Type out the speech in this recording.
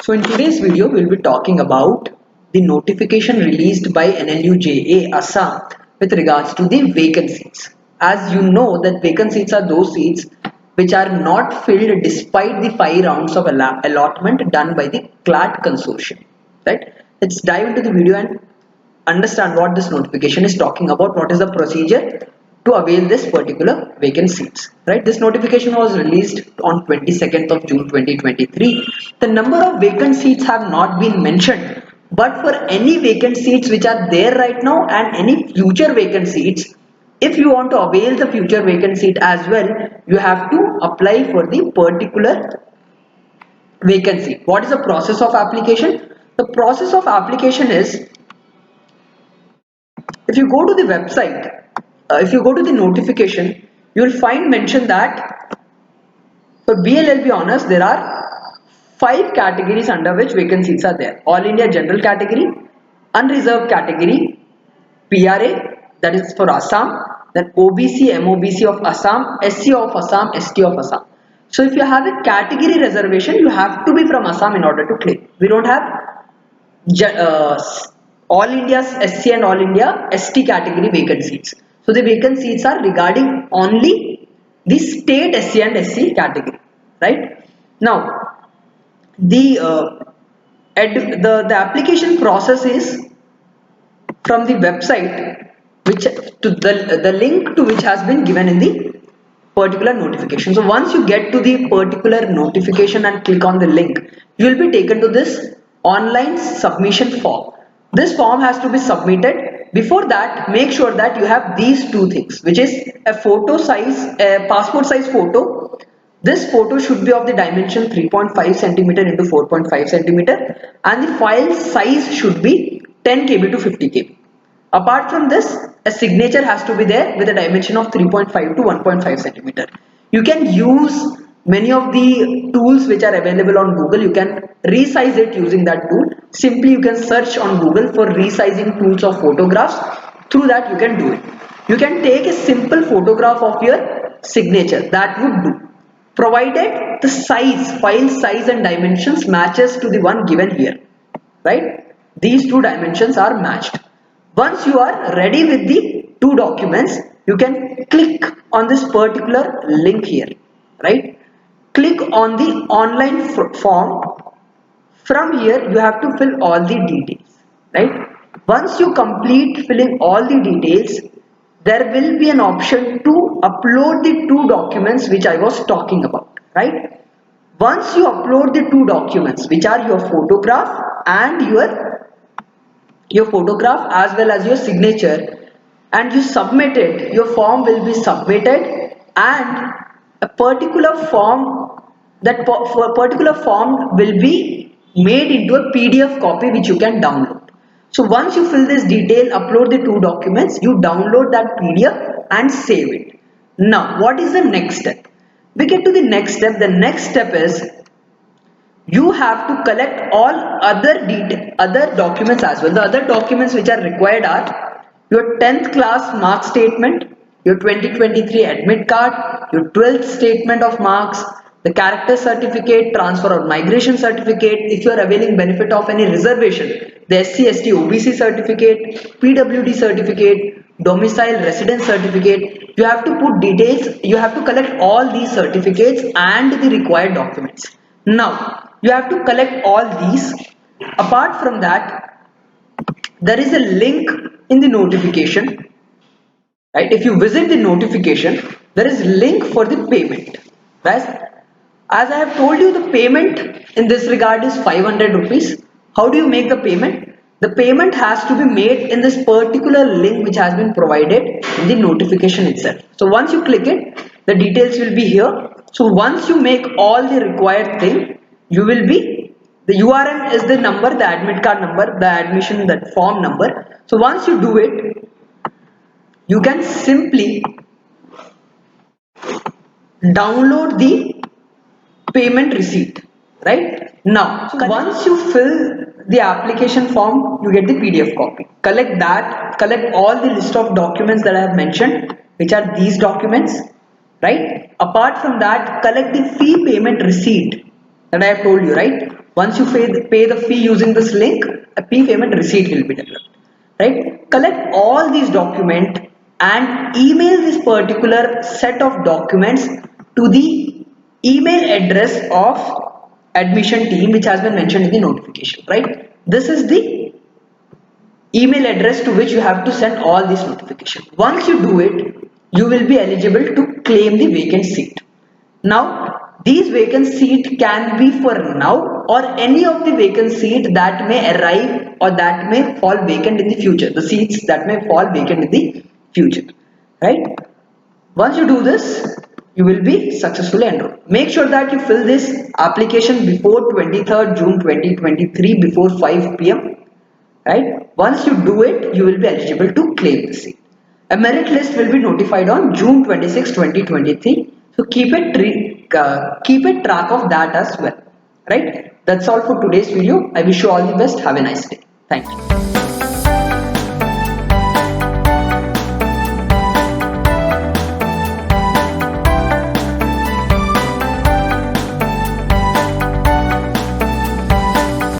So in today's video, we'll be talking about the notification released by NLUJA Assam with regards to the vacant seats. As you know that vacant seats are those seats which are not filled despite the 5 rounds of allotment done by the CLAT consortium. Right? Let's dive into the video and understand what this notification is talking about, what is the procedure to avail this particular vacant seats. Right, this notification was released on 22nd of June 2023. The number of vacant seats have not been mentioned, but for any vacant seats which are there right now and any future vacant seats, if you want to avail the future vacant seat as well, you have to apply for the particular vacancy. What is the process of application? The process of application is, if you go to the website, if you go to the notification, you will find mention that for BLLB honors there are 5 categories under which vacant seats are there. All India General Category, Unreserved Category, PRA, that is for Assam, then OBC, MOBC of Assam, SC of Assam, ST of Assam. So if you have a category reservation, you have to be from Assam in order to claim. We don't have all India's SC and all India ST category vacant seats. So the vacant seats are regarding only the state SC and SC category, right? Now, the application process is from the website, which to the link to which has been given in the particular notification. So once you get to the particular notification and click on the link, you will be taken to this online submission form. This form has to be submitted. Before that, make sure that you have these two things, which is a photo size, a passport size photo. This photo should be of the dimension 3.5 centimeter into 4.5 centimeter, and the file size should be 10 KB to 50 KB. Apart from this, a signature has to be there with a dimension of 3.5 to 1.5 centimeter. You can use many of the tools which are available on Google. You can resize it using that tool. Simply you can search on Google for resizing tools of photographs. Through that you can do it. You can take a simple photograph of your signature. That would do, provided the size, file size and dimensions matches to the one given here. Right? These two dimensions are matched. Once you are ready with the two documents, you can click on this particular link here, right? Click on the online form. From here, you have to fill all the details, right? Once you complete filling all the details, there will be an option to upload the two documents which I was talking about, right? Once you upload the two documents, which are your photograph and your photograph as well as your signature, and you submit it, your form will be submitted, and a particular form, that particular form will be made into a PDF copy which you can download. So once you fill this detail, upload the two documents, you download that PDF and save it. Now what is the next step? We get to the next step. The next step is you have to collect all other documents as well. The other documents which are required are your 10th class mark statement, your 2023 admit card, your 12th statement of marks, the character certificate, transfer or migration certificate, if you are availing benefit of any reservation, the SC, ST, OBC certificate, PWD certificate, domicile residence certificate. You have to put details, you have to collect all these certificates and the required documents. Now, you have to collect all these. Apart from that, there is a link in the notification, right? If you visit the notification, there is link for the payment. Right? As I have told you, the payment in this regard is 500 rupees. How do you make the payment? The payment has to be made in this particular link which has been provided in the notification itself. So once you click it, the details will be here. So once you make all the required thing, you will be, the URN is the number, the admit card number, the admission, that form number. So once you do it, you can simply download the payment receipt. Right? Now, once you fill the application form, you get the PDF copy. Collect that, collect all the list of documents that I have mentioned, which are these documents. Right? Apart from that, collect the fee payment receipt that I have told you, right? Once you pay the fee using this link, a payment receipt will be developed. Right? Collect all these documents and email this particular set of documents to the email address of admission team which has been mentioned in the notification. Right? This is the email address to which you have to send all these notifications. Once you do it, you will be eligible to claim the vacant seat. Now, these vacant seat can be for now or any of the vacant seat that may arrive or that may fall vacant in the future. The seats that may fall vacant in the future. Right? Once you do this, you will be successfully enrolled. Make sure that you fill this application before 23rd June 2023 before 5 p.m. Right? Once you do it, you will be eligible to claim the seat. A merit list will be notified on June 26, 2023. So keep it track of that as well. Right? That's all for today's video. I wish you all the best. Have a nice day. Thank you.